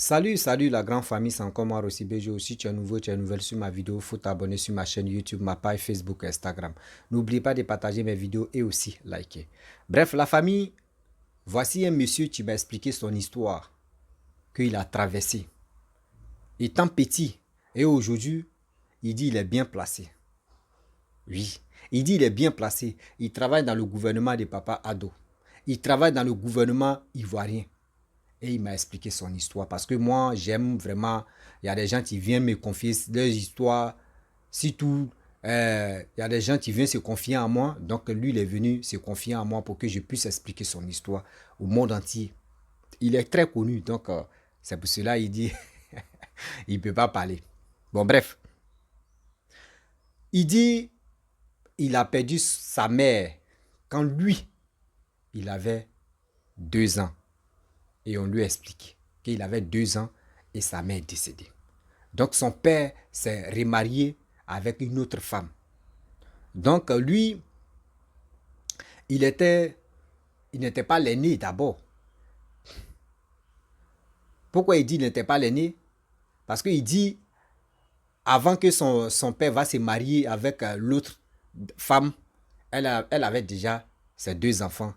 Salut la grande famille, c'est encore moi Rossi BG aussi. Tu es nouveau, tu es nouvelle sur ma vidéo. Faut t'abonner sur ma chaîne YouTube, ma page Facebook, Instagram. N'oublie pas de partager mes vidéos et aussi liker. Bref, la famille, voici un monsieur qui m'a expliqué son histoire qu'il a traversée. Étant petit et aujourd'hui, il dit il est bien placé. Oui, il dit il est bien placé. Il travaille dans le gouvernement de Papa Ado. Il travaille dans le gouvernement ivoirien. Et il m'a expliqué son histoire. Parce que moi, j'aime vraiment. Il y a des gens qui viennent me confier leurs histoires. Surtout, il y a des gens qui viennent se confier à moi. Donc, lui, il est venu se confier à moi pour que je puisse expliquer son histoire au monde entier. Il est très connu. Donc, c'est pour cela qu'il dit il ne peut pas parler. Bon, bref. Il dit il a perdu sa mère quand lui, il avait 2 ans. Et on lui explique qu'il avait 2 ans et sa mère est décédée. Donc son père s'est remarié avec une autre femme. Donc lui, il n'était pas l'aîné d'abord. Pourquoi il dit qu'il n'était pas l'aîné? Parce qu'il dit, avant que son père va se marier avec l'autre femme, elle avait déjà ses 2 enfants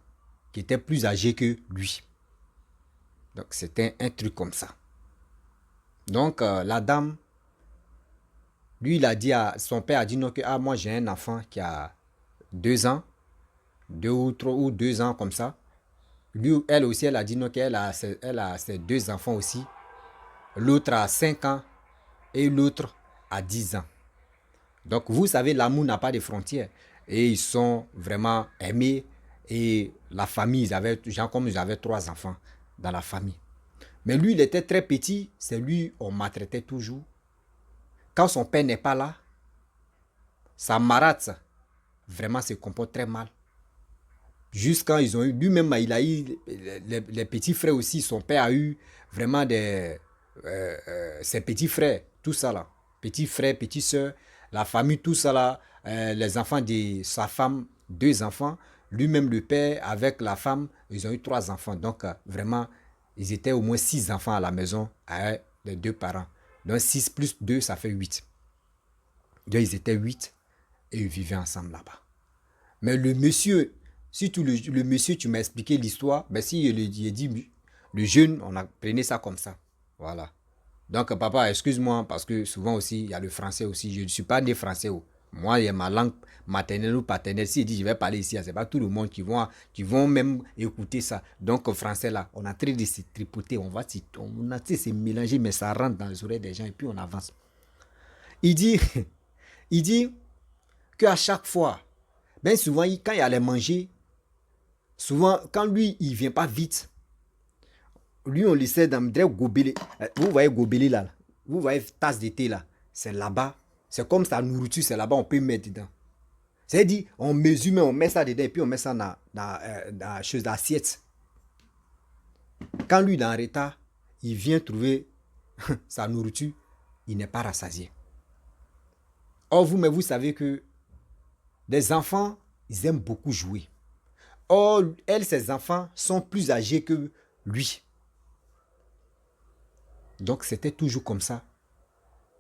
qui étaient plus âgés que lui. Donc c'était un truc comme ça. Donc la dame, lui, il a dit à son père a dit non que moi j'ai un enfant qui a 2 ans, 2 ou 3 ou 2 ans comme ça. Lui, elle aussi, elle a dit non qu'elle a, elle a ses 2 enfants aussi. L'autre a 5 ans et l'autre a 10 ans. Donc vous savez, l'amour n'a pas de frontières. Et ils sont vraiment aimés. Et la famille, genre comme ils avaient 3 enfants dans la famille. Mais lui, il était très petit. C'est lui, on maltraitait toujours. Quand son père n'est pas là, sa marâtre vraiment se comporte très mal. Jusqu'à ils ont eu, lui-même, il a eu les petits frères aussi. Son père a eu vraiment ses petits frères, tout ça là. Petits frères, petites soeurs, la famille, tout ça là. Les enfants de sa femme, 2 enfants. Lui-même, le père, avec la femme, ils ont eu 3 enfants. Donc, vraiment, ils étaient au moins 6 enfants à la maison, avec les 2 parents. Donc, 6 plus 2, ça fait 8. Donc, ils étaient 8 et ils vivaient ensemble là-bas. Mais le monsieur, surtout le monsieur, tu m'as expliqué l'histoire, ben si il a dit, le jeune, on a pris ça comme ça. Voilà. Donc, papa, excuse-moi, parce que souvent aussi, il y a le français aussi. Je ne suis pas né français. Moi, il y a ma langue maternelle ou paternelle. S'il dit, je vais parler ici, c'est pas tout le monde qui vont même écouter ça. Donc, français là, on a très de se tripoter, on a se mélanger, mais ça rentre dans les oreilles des gens et puis on avance. Il dit, il dit qu'à chaque fois, ben souvent, quand il allait manger, souvent, quand lui, il ne vient pas vite, lui, on laissait dans le gobelet. Vous voyez gobelet là, vous voyez tasse de thé là, c'est là-bas. C'est comme sa nourriture, c'est là-bas, on peut mettre dedans. C'est-à-dire, on mesure, mais on met ça dedans et puis on met ça dans chose d'assiette. Quand lui, il est en retard, il vient trouver sa nourriture, il n'est pas rassasié. Or, mais vous savez que les enfants, ils aiment beaucoup jouer. Or, ses enfants sont plus âgés que lui. Donc, c'était toujours comme ça.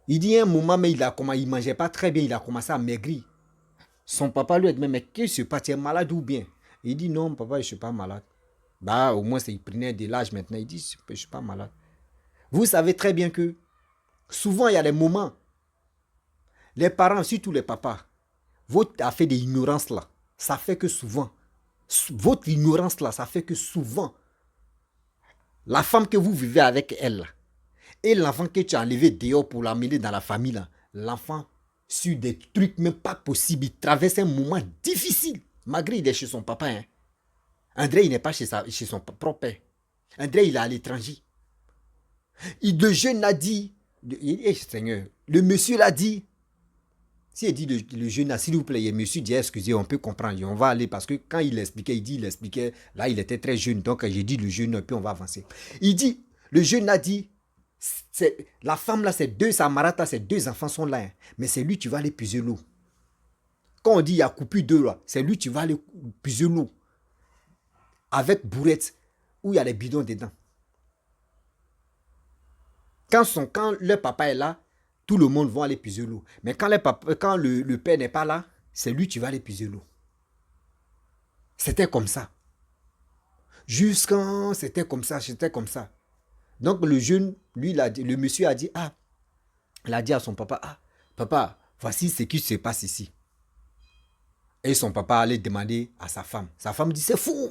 Il dit un moment, mais il ne mangeait pas très bien, il a commencé à maigrir. Son papa lui a dit, mais qu'est-ce qui se passe, tu es malade ou bien? Il dit, non, papa, je ne suis pas malade. Bah, au moins, il prenait de l'âge maintenant. Il dit, je ne suis pas malade. Vous savez très bien que souvent, il y a des moments, les parents, surtout les papas, votre affaire d'ignorance là, ça fait que souvent, votre ignorance là, ça fait que souvent, la femme que vous vivez avec elle là, et l'enfant que tu as enlevé dehors pour l'amener dans la famille, là, l'enfant, sur des trucs même pas possibles, il traverse un moment difficile, malgré il est chez son papa. Hein. André, il n'est pas chez son propre père. André, il est à l'étranger. Le jeune l'a dit, Seigneur, le monsieur l'a dit. Si il dit le jeune, s'il vous plaît, le monsieur dit, excusez, on peut comprendre, on va aller, parce que quand il expliquait, là, il était très jeune, donc j'ai dit le jeune, puis on va avancer. Il dit, le jeune a dit, la femme là, sa marata, ses 2 enfants sont là, hein, mais c'est lui, tu vas aller puiser l'eau. Quand on dit il y a coupure d'eau là, c'est lui, tu vas aller puiser l'eau. Avec bourrette, où il y a les bidons dedans. Quand le papa est là, tout le monde va aller puiser l'eau. Mais quand le père n'est pas là, c'est lui qui va aller puiser l'eau. C'était comme ça. C'était comme ça, c'était comme ça. Donc le jeune, lui, le monsieur a dit, il a dit à son papa, papa, voici ce qui se passe ici. Et son papa allait demander à sa femme. Sa femme dit, c'est fou.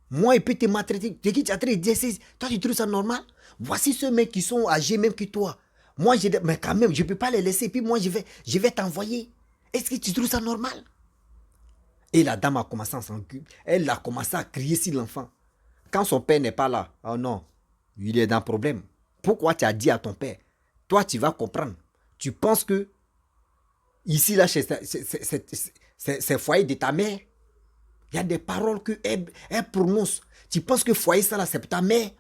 Moi, il peut te maltraiter. Tu es en train de dire, toi, tu trouves ça normal? Voici ceux mecs qui sont âgés même que toi. Moi, mais quand même, je ne peux pas les laisser. Puis moi, je vais t'envoyer. Est-ce que tu trouves ça normal? Et la dame a commencé à s'enculer. Elle a commencé à crier sur l'enfant. Quand son père n'est pas là, oh non, il est dans le problème. Pourquoi tu as dit à ton père? Toi, tu vas comprendre. Tu penses que ici, là, c'est foyer de ta mère. Il y a des paroles qu'elle prononce. Tu penses que foyer, ça, là, c'est ta mère.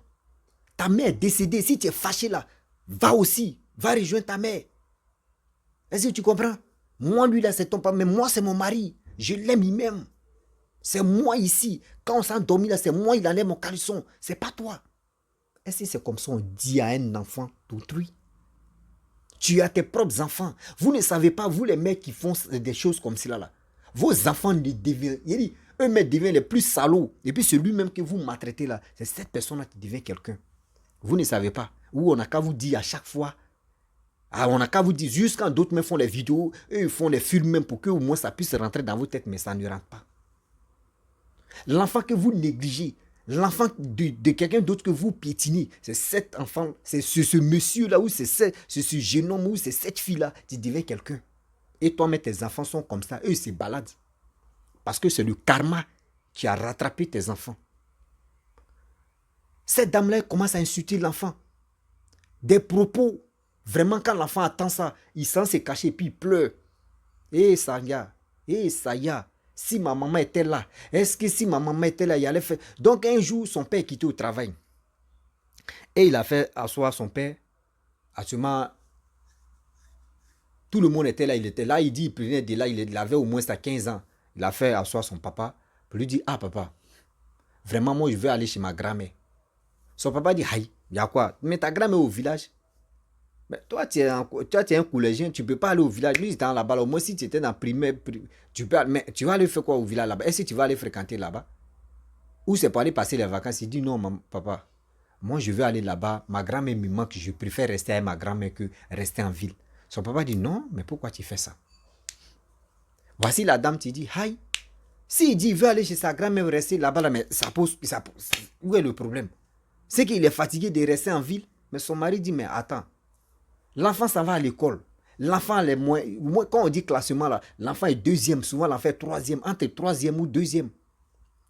Ta mère est décédée. Si tu es fâché, là, va aussi. Va rejoindre ta mère. Est-ce que tu comprends? Moi, lui, là, c'est ton papa. Mais moi, c'est mon mari. Je l'aime, il m'aime. C'est moi ici. Quand on s'est endormi, là, c'est moi, il enlève mon caleçon. C'est pas toi. Est-ce que c'est comme ça on dit à un enfant d'autrui? Tu as tes propres enfants. Vous ne savez pas, vous les mecs qui font des choses comme cela là. Vos enfants deviennent, eux-mêmes deviennent les plus salauds. Et puis celui même que vous maltraitez là, c'est cette personne-là qui devient quelqu'un. Vous ne savez pas. Ou on n'a qu'à vous dire à chaque fois. On n'a qu'à vous dire, juste quand d'autres même font les vidéos, eux ils font les films même pour que au moins ça puisse rentrer dans vos têtes, mais ça ne rentre pas. L'enfant que vous négligez, l'enfant de quelqu'un d'autre que vous piétinez, c'est cet enfant, c'est ce monsieur-là, ou c'est ce jeune homme, ou c'est cette fille-là, qui devient quelqu'un. Et toi, mais tes enfants sont comme ça, eux, ils se baladent. Parce que c'est le karma qui a rattrapé tes enfants. Cette dame-là commence à insulter l'enfant. Des propos, vraiment, quand l'enfant attend ça, il sent se cacher, puis il pleure. Ça y a. Si ma maman était là, est-ce que si ma maman était là, il allait faire... Donc un jour, son père quittait au travail. Et il a fait asseoir son père. Actuellement, tout le monde était là. Il était là, il dit, il prenait de là, il avait au moins 15 ans. Il a fait asseoir son papa. Pour lui dire, papa, vraiment, moi, je veux aller chez ma grand-mère. Son papa dit, aïe, il y a quoi? Mais ta grand-mère est au village. Mais toi, tu es un collégien, tu ne peux pas aller au village. Lui, il était là-bas. Au moins, si tu étais dans primaire, mais tu vas aller faire quoi au village là-bas? Est-ce que tu vas aller fréquenter là-bas? Ou c'est pour aller passer les vacances? Il dit non, papa, moi, je veux aller là-bas. Ma grand-mère me manque. Je préfère rester avec ma grand-mère que rester en ville. Son papa dit non, mais pourquoi tu fais ça? Voici la dame, tu dis, aïe. S'il dit, il veut aller chez sa grand-mère rester là-bas, là, mais ça pose. Où est le problème? C'est qu'il est fatigué de rester en ville. Mais son mari dit, mais attends. L'enfant, ça va à l'école. L'enfant, quand on dit classement, là, l'enfant est deuxième, souvent l'enfant est troisième, entre troisième ou deuxième.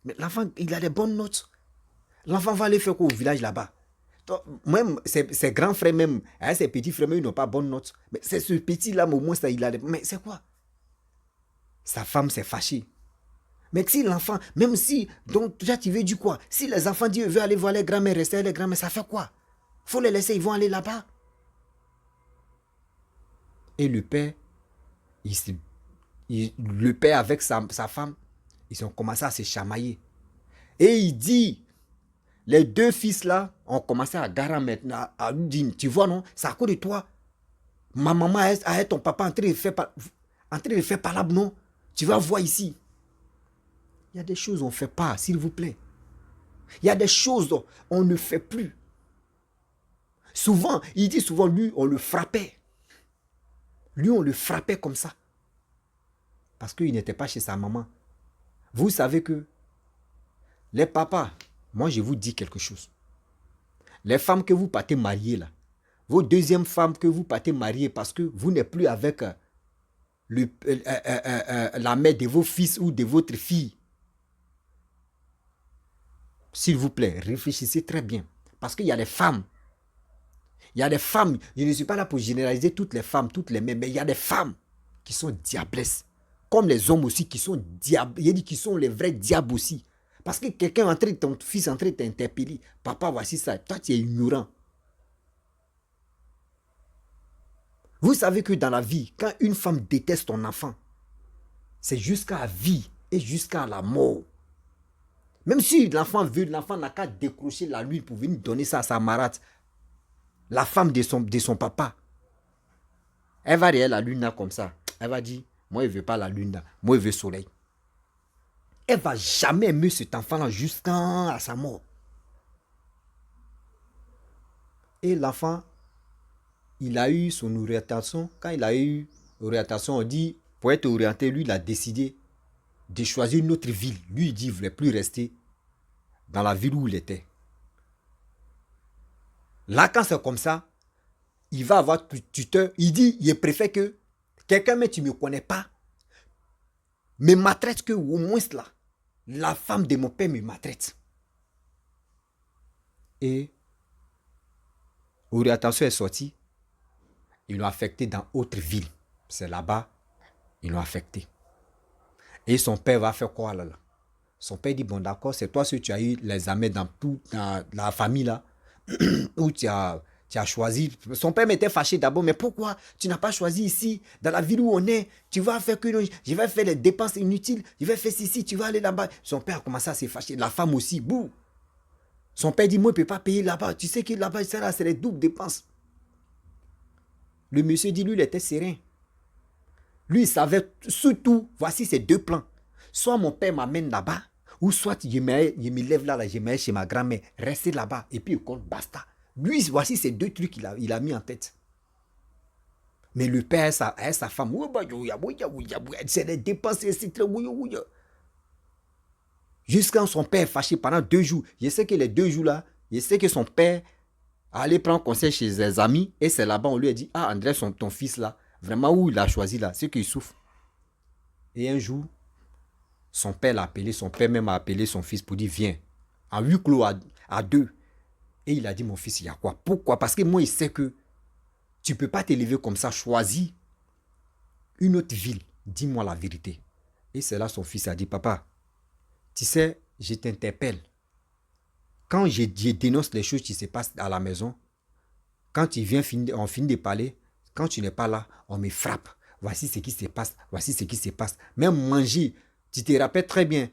Mais l'enfant, il a des bonnes notes. L'enfant va aller faire quoi au village là-bas? Même ses grands frères, même, ses petits frères, même, ils n'ont pas bonnes notes. Mais c'est ce petit-là, au moins, ça, il a des... Mais c'est quoi? Sa femme s'est fâchée. Mais si l'enfant, même si, donc, déjà, tu veux dire quoi? Si les enfants disent, veulent aller voir les grands-mères, rester avec les grands-mères, ça fait quoi? Faut les laisser, ils vont aller là-bas. Et le père, le père avec sa femme, ils ont commencé à se chamailler. Et il dit, les deux fils là ont commencé à garer maintenant, à lui dire, tu vois non, c'est à cause de toi. Ma maman a ton papa en train de faire palabre, non? Tu vas voir ici. Il y a des choses qu'on ne fait pas, s'il vous plaît. Il y a des choses qu'on ne fait plus. Souvent, il dit souvent, lui, on le frappait. Lui, on le frappait comme ça. Parce qu'il n'était pas chez sa maman. Vous savez que les papas, moi je vous dis quelque chose. Les femmes que vous partez marier là, vos deuxièmes femmes que vous partez marier parce que vous n'êtes plus avec la mère de vos fils ou de votre fille. S'il vous plaît, réfléchissez très bien. Parce qu'il y a des femmes. Il y a des femmes, je ne suis pas là pour généraliser toutes les femmes, toutes les mères, mais il y a des femmes qui sont diablesses. Comme les hommes aussi qui sont diables. Il y a dit qui sont les vrais diables aussi. Parce que quelqu'un ton fils est en train de t'interpeller. Papa, voici ça. Toi, tu es ignorant. Vous savez que dans la vie, quand une femme déteste ton enfant, c'est jusqu'à la vie et jusqu'à la mort. Même si l'enfant veut, l'enfant n'a qu'à décrocher la lune pour venir donner ça à sa marade. la femme de son papa, elle va regarder la lune là comme ça. Elle va dire, moi je ne veux pas la lune là, moi je veux le soleil. Elle ne va jamais aimer cet enfant-là jusqu'à sa mort. Et l'enfant, il a eu son orientation. Quand il a eu l'orientation, on dit, pour être orienté, lui, il a décidé de choisir une autre ville. Lui, il dit qu'il ne voulait plus rester dans la ville où il était. Là, quand c'est comme ça, il va avoir tuteur. Il dit, il préfère que quelqu'un, mais tu ne me connais pas, me maltraite que au moins là, la femme de mon père me maltraite. Et l'orientation est sortie. Ils l'ont affecté dans autre ville. C'est là-bas, ils l'ont affecté. Et son père va faire quoi là? Son père dit, bon d'accord, c'est toi si tu as eu les amis dans toute la famille là, où tu as choisi. Son père m'était fâché d'abord, mais pourquoi tu n'as pas choisi ici, dans la ville où on est? Tu vas faire que je vais faire les dépenses inutiles, je vais faire ceci, tu vas aller là-bas. Son père a commencé à se fâcher, la femme aussi, bouh. Son père dit, moi je ne peux pas payer là-bas, tu sais que là-bas, c'est les doubles dépenses. Le monsieur dit, lui, il était serein. Lui, il savait surtout, voici ces deux plans. Soit mon père m'amène là-bas, ou soit je me lève là, je me mets chez ma grand-mère, rester là-bas, et puis il compte, basta. Lui, voici ces deux trucs qu'il a mis en tête. Mais le père et sa femme, c'est des dépenses, c'est très... Jusqu'à son père fâché pendant 2 jours. Je sais que les 2 jours là, je sais que son père allait prendre conseil chez ses amis, et c'est là-bas, on lui a dit, ah André, ton fils là, vraiment où il a choisi là, c'est qu'il souffre. Et un jour, son père l'a appelé, son père même a appelé son fils pour dire, viens, en huis clos à 2. Et il a dit, mon fils, il y a quoi? Pourquoi? Parce que moi, il sait que tu ne peux pas t'élever comme ça, choisis une autre ville, dis-moi la vérité. Et c'est là son fils a dit, papa, tu sais, je t'interpelle. Quand je dénonce les choses qui se passent à la maison, quand on finit de parler, quand tu n'es pas là, on me frappe. Voici ce qui se passe, voici ce qui se passe. Même manger, tu te rappelles très bien,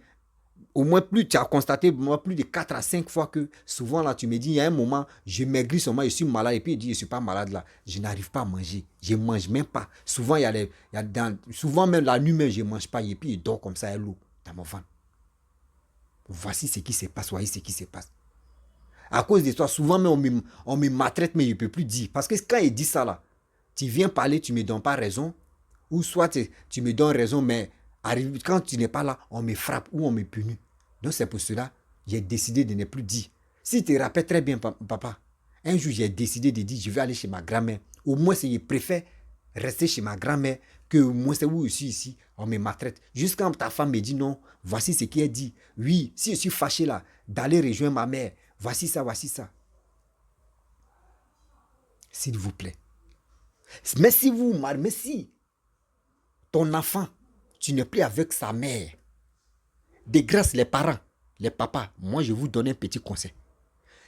au moins tu as constaté plus de 4 à 5 fois que souvent là, tu me dis, il y a un moment, je maigris seulement, je suis malade, et puis il dit, je ne suis pas malade là, je n'arrive pas à manger, je ne mange même pas. Souvent, souvent même la nuit, même, je ne mange pas, et puis il dort comme ça, à l'eau dans mon ventre. Voici ce qui se passe, voici ce qui se passe. À cause de toi, souvent même on me maltraite, mais je ne peux plus dire. Parce que quand il dit ça là, tu viens parler, tu ne me donnes pas raison, ou soit tu me donnes raison, mais quand tu n'es pas là, on me frappe ou on me punit. Donc c'est pour cela j'ai décidé de ne plus dire. Si tu te rappelles très bien, papa, un jour j'ai décidé de dire, je vais aller chez ma grand-mère. Au moins, je préfère rester chez ma grand-mère que moi, c'est où je suis ici, on me maltraite. Jusqu'à ta femme me dit non, voici ce qu'elle dit. Oui, si je suis fâché là, d'aller rejoindre ma mère, voici ça, voici ça. S'il vous plaît. Mais si ton enfant, tu n'es plus avec sa mère, de grâce les parents, les papas, moi je vous donne un petit conseil.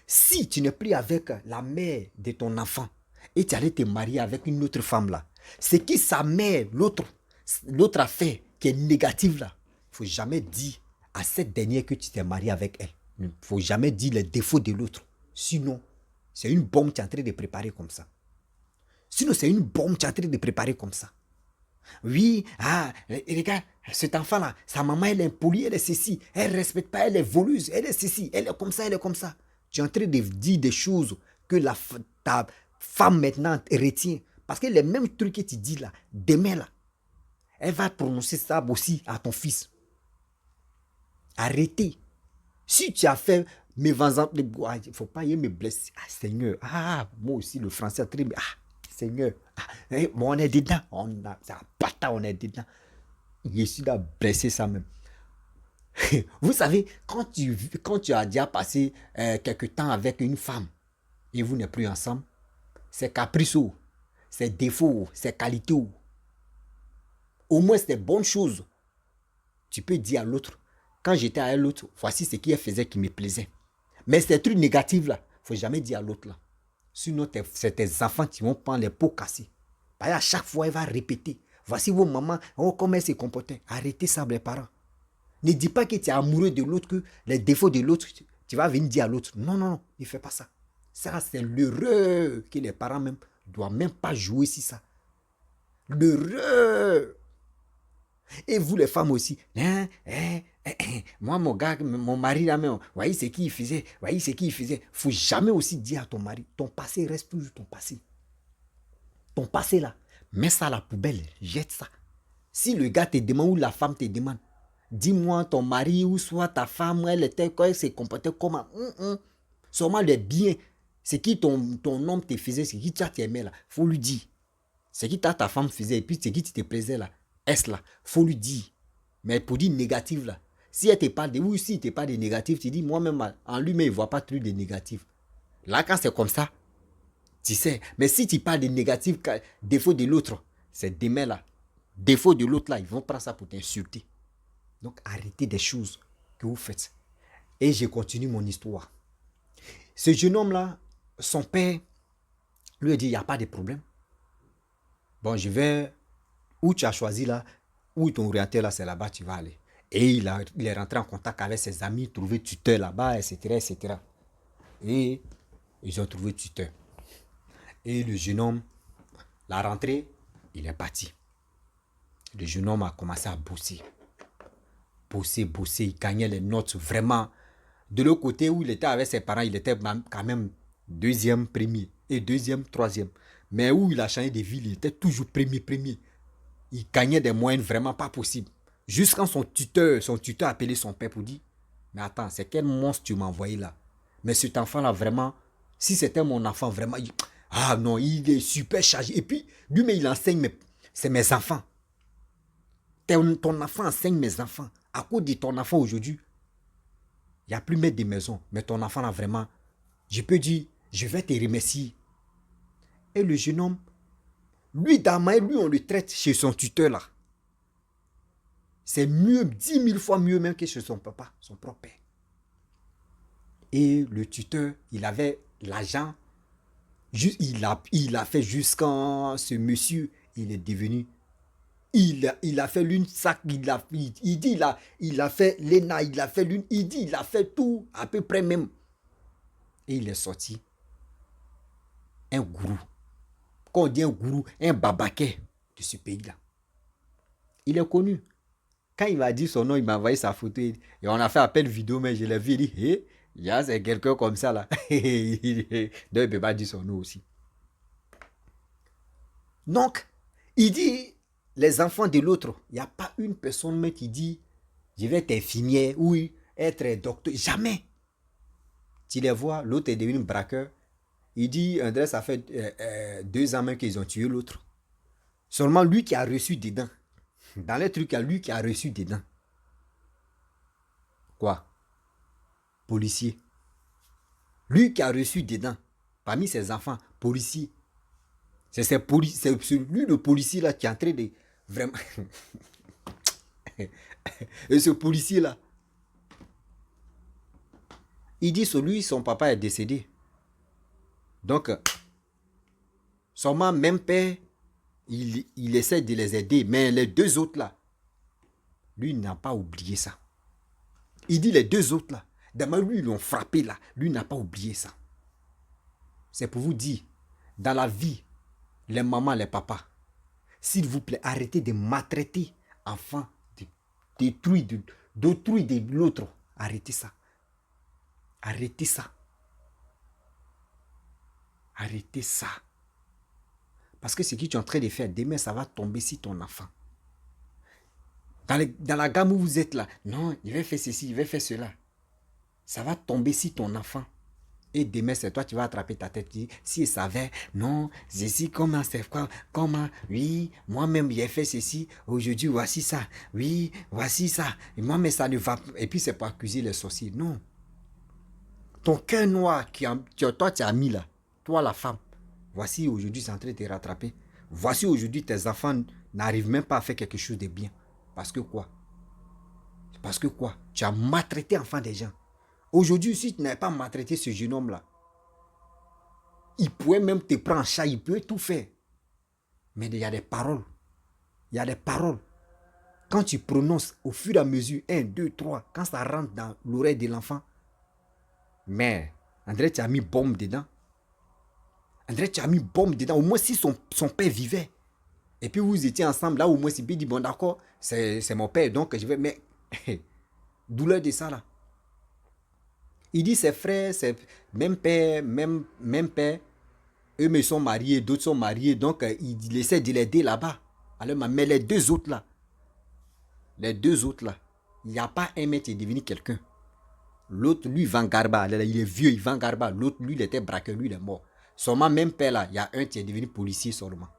Si tu n'es plus avec la mère de ton enfant et tu allais te marier avec une autre femme là, c'est qui sa mère, l'autre affaire qui est négative là, il ne faut jamais dire à cette dernière que tu t'es marié avec elle. Il ne faut jamais dire les défauts de l'autre. Sinon, c'est une bombe que tu es en train de préparer comme ça. Sinon, c'est une bombe que tu es en train de préparer comme ça. Oui, regarde, cet enfant-là, sa maman, elle est impolie, elle est ceci, elle ne respecte pas, elle est voleuse, elle est ceci, elle est comme ça, elle est comme ça. Tu es en train de dire des choses que ta femme maintenant retient. Parce que les mêmes trucs que tu dis là, demain là, elle va prononcer ça aussi à ton fils. Arrêtez. Si tu as fait mes vents, il ne faut pas y me blesser. Ah Seigneur, moi aussi le français est très bien. Seigneur, bon, on est dedans, on est dedans. Je suis là blessé ça même. Vous savez, quand tu as déjà passé quelque temps avec une femme et vous n'êtes plus ensemble, c'est caprice, c'est défaut, c'est qualité. Au moins, c'est des bonnes choses. Tu peux dire à l'autre, quand j'étais avec l'autre, voici ce qu'elle faisait qui me plaisait. Mais ces trucs négatifs là, il ne faut jamais dire à l'autre là. Sinon, c'est tes enfants qui vont prendre les pots cassés. Parce qu'à chaque fois, elle va répéter. Voici vos mamans, comment elles se comportaient. Arrêtez ça, les parents. Ne dis pas que tu es amoureux de l'autre, que les défauts de l'autre, tu vas venir dire à l'autre. Non, ne fais pas ça. Ça, c'est l'erreur que les parents même ne doivent même pas jouer sur ça. L'erreur. Et vous les femmes aussi. Hein, hein, hein, hein. Moi, mon gars, mon mari là même, voyez ce qu'il faisait. Voyez ce qu'il faisait. Faut jamais aussi dire à ton mari, ton passé reste toujours ton passé. Ton passé là, mets ça à la poubelle, jette ça. Si le gars te demande ou la femme te demande, dis-moi ton mari ou soit ta femme, elle était quoi, elle s'est comportée comment. Seulement les biens, c'est qui ton homme te faisait, c'est qui tu t'aimais là, faut lui dire. C'est qui ta femme faisait et puis c'est qui tu te plaisait là, est-ce là, faut lui dire. Mais pour dire négatif là, si elle te parle de ou si il te parle de négatif, tu dis moi-même en lui, mais il ne voit pas trop de négatif. Là, quand c'est comme ça, tu sais, mais si tu parles de négatif, défaut de l'autre, c'est demain là. Défaut de l'autre là, ils vont prendre ça pour t'insulter. Donc arrêtez des choses que vous faites. Et je continue mon histoire. Ce jeune homme là, son père lui a dit, il n'y a pas de problème. Bon, je vais, où tu as choisi là, où ton orienté là, c'est là-bas, tu vas aller. Et il est rentré en contact avec ses amis, trouvé tuteur là-bas, etc., etc. Et ils ont trouvé tuteur. Et le jeune homme, la rentrée, il est parti. Le jeune homme a commencé à bosser. Bosser, il gagnait les notes vraiment. De l'autre côté où il était avec ses parents, il était quand même deuxième, premier. Et deuxième, troisième. Mais où il a changé de ville, il était toujours premier. Il gagnait des moyennes vraiment pas possibles. Jusqu'à son tuteur a appelé son père pour dire, mais attends, c'est quel monstre tu m'as envoyé là? Mais cet enfant-là, vraiment, si c'était mon enfant, vraiment, ah non, il est super chargé. Et puis, lui, mais il enseigne, mais c'est mes enfants. Ton enfant enseigne mes enfants. À cause de ton enfant aujourd'hui, il n'y a plus maître de maison. Mais ton enfant là, vraiment, je peux dire, je vais te remercier. Et le jeune homme, lui, Damaï, lui, on le traite chez son tuteur là. C'est mieux, 10 000 fois mieux même que chez son papa, son propre père. Et le tuteur, il avait l'argent. Il a fait jusqu'à ce monsieur, il est devenu. Il a fait l'une sac, il a fait l'ENA, il a fait l'une, il a fait tout, à peu près même. Et il est sorti. Un gourou. Quand on dit un gourou, un babaquet de ce pays-là. Il est connu. Quand il m'a dit son nom, il m'a envoyé sa photo. Et on a fait appel vidéo, mais je l'ai vu. Il dit, hé, c'est quelqu'un comme ça là. Donc il ne peut pas dire son nom aussi. Donc, il dit, les enfants de l'autre, il n'y a pas une personne même qui dit, je vais être infirmière ou être docteur. Jamais. Tu les vois, l'autre est devenu braqueur. Il dit, André, ça fait 2 ans même qu'ils ont tué l'autre. Seulement lui qui a reçu dedans. Dans les trucs, il y a lui qui a reçu dedans. Quoi? Policier. Lui qui a reçu dedans. Parmi ses enfants, policier. C'est lui le policier là qui est en train de... Vraiment... Et ce policier là, il dit sur lui, son papa est décédé. Donc, sûrement même père, il essaie de les aider. Mais les 2 autres là, lui n'a pas oublié ça. Il dit les 2 autres là, d'abord lui, ils l'ont frappé là. Lui n'a pas oublié ça. C'est pour vous dire, dans la vie, les mamans, les papas, s'il vous plaît, arrêtez de maltraiter enfants, de détruire, d'autrui de l'autre. Arrêtez ça. Arrêtez ça. Arrêtez ça. Parce que ce que tu es en train de faire, demain, ça va tomber sur ton enfant. Dans la gamme où vous êtes là, non, il va faire ceci, il va faire cela. Ça va tomber sur ton enfant. Et demain, c'est toi, tu vas attraper ta tête. Si il savait, non, ceci, comment c'est quoi, comment, oui, moi-même, j'ai fait ceci, aujourd'hui, voici ça, oui, voici ça. Et moi, mais ça ne va pas. Et puis, c'est pour accuser les sorciers. Non. Ton cœur noir, toi, tu as mis là, toi, la femme, voici aujourd'hui, c'est en train de te rattraper. Voici aujourd'hui, tes enfants n'arrivent même pas à faire quelque chose de bien. Parce que quoi? Parce que quoi? Tu as maltraité enfant des gens. Aujourd'hui, si tu n'avais pas maltraité ce jeune homme-là, il pourrait même te prendre en charge, il peut tout faire. Mais il y a des paroles. Il y a des paroles. Quand tu prononces au fur et à mesure, 1, 2, 3, quand ça rentre dans l'oreille de l'enfant, mais André, tu as mis bombe dedans. André, tu as mis bombe dedans. Au moins, si son père vivait. Et puis, vous étiez ensemble. Là, au moins, il dit, bon, d'accord, c'est mon père. Donc, je vais... Mais, douleur de ça, là. Il dit, ses frères, c'est même père, même père. Eux, mais ils sont mariés, d'autres sont mariés. Donc, il essaie de l'aider là-bas. Alors, mais les deux autres, là, il n'y a pas un mec qui est devenu quelqu'un. L'autre, lui, vend garba. Il est vieux, il vend garba. L'autre, lui, il était braqueur, lui, il est mort. Seulement, même père là, il y a un qui est devenu policier seulement.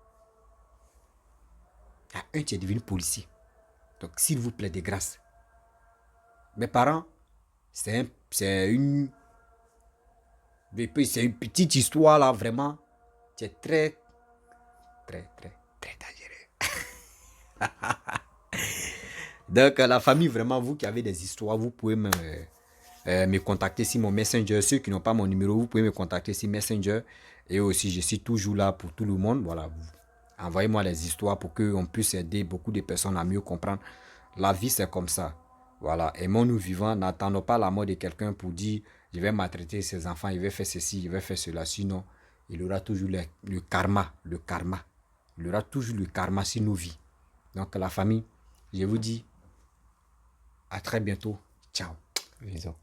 Il y a un qui est devenu policier. Donc, s'il vous plaît, de grâce. Mes parents, c'est une petite histoire là, vraiment. C'est très, très, très, très dangereux. Donc, la famille, vraiment, vous qui avez des histoires, vous pouvez me contacter sur mon Messenger. Ceux qui n'ont pas mon numéro, vous pouvez me contacter sur Messenger. Et aussi, je suis toujours là pour tout le monde. Voilà, envoyez-moi les histoires pour qu'on puisse aider beaucoup de personnes à mieux comprendre. La vie, c'est comme ça. Voilà, aimons-nous vivants. N'attendons pas la mort de quelqu'un pour dire je vais maltraiter ses enfants, il va faire ceci, il va faire cela. Sinon, il aura toujours le karma. Le karma. Il aura toujours le karma sur nos vies. Donc, la famille, je vous dis à très bientôt. Ciao. Bisous.